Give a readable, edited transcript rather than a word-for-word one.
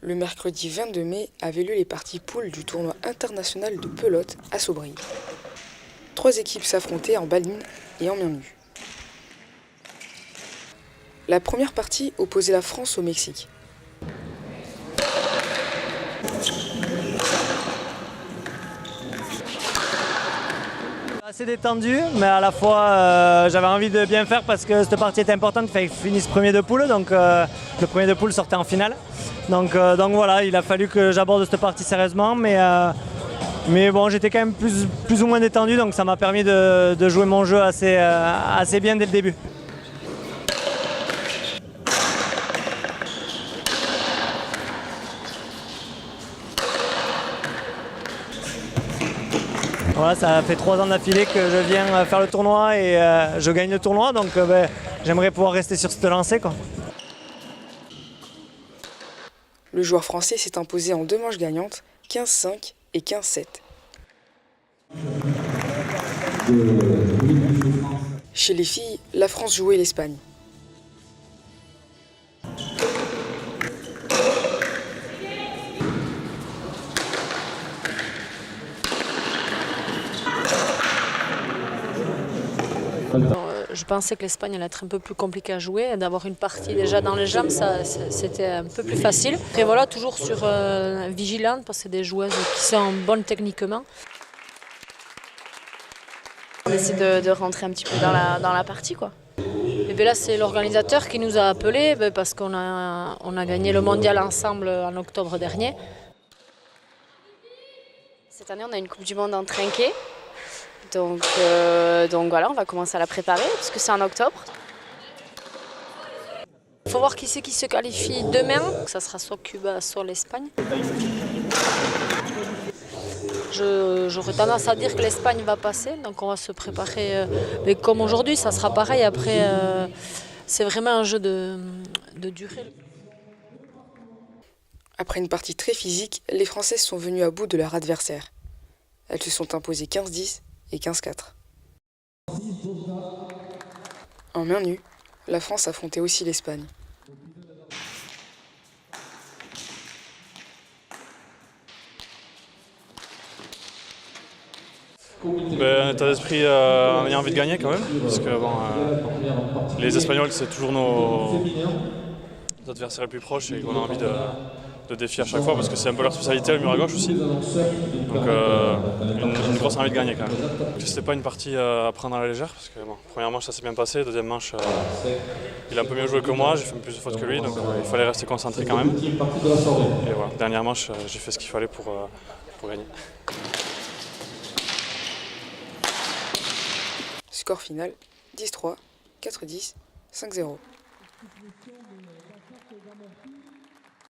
Le mercredi 22 mai avaient lieu les parties poules du tournoi international de pelote à Sobry. 3 équipes s'affrontaient en baline et en main nue. La première partie opposait la France au Mexique. Assez détendu, mais à la fois j'avais envie de bien faire parce que cette partie était importante, il fallait que je finisse premier de poule, donc le premier de poule sortait en finale. Donc voilà, il a fallu que j'aborde cette partie sérieusement, mais bon, j'étais quand même plus ou moins détendu, donc ça m'a permis de jouer mon jeu assez bien dès le début. Voilà, ça fait 3 ans d'affilée que je viens faire le tournoi et je gagne le tournoi, donc j'aimerais pouvoir rester sur cette lancée, quoi. Le joueur français s'est imposé en 2 manches gagnantes, 15-5 et 15-7. Chez les filles, la France jouait l'Espagne. Je pensais que l'Espagne allait être un peu plus compliquée à jouer, d'avoir une partie déjà dans les jambes, c'était un peu plus facile. Et voilà, toujours sur vigilante parce que c'est des joueuses qui sont bonnes techniquement. On essaie de rentrer un petit peu dans la partie, quoi. Et bien là, c'est l'organisateur qui nous a appelés parce qu'on a gagné le mondial ensemble en octobre dernier. Cette année, on a une Coupe du Monde en trinquet. Donc voilà, on va commencer à la préparer puisque c'est en octobre. Il faut voir qui c'est qui se qualifie demain. Ça sera soit Cuba, soit l'Espagne. J'aurais tendance à dire que l'Espagne va passer, donc on va se préparer. Mais comme aujourd'hui, ça sera pareil. Après, c'est vraiment un jeu de durée. Après une partie très physique, les Françaises sont venues à bout de leur adversaire. Elles se sont imposées 15-10 et 15-4. En main nue, la France affrontait aussi l'Espagne. Un état d'esprit en ayant envie de gagner quand même, parce que bon, les Espagnols c'est toujours nos adversaires les plus proches et qu'on a envie de défier à chaque fois parce que c'est un peu leur spécialité, le mur à gauche aussi. Donc une grosse envie de gagner quand même. C'était pas une partie à prendre à la légère parce que bon, première manche ça s'est bien passé, deuxième manche il a un peu mieux joué que moi, j'ai fait plus de fautes que lui, donc il fallait rester concentré quand même. Et voilà, dernière manche j'ai fait ce qu'il fallait pour gagner. Score final 10-3, 4-10, 5-0.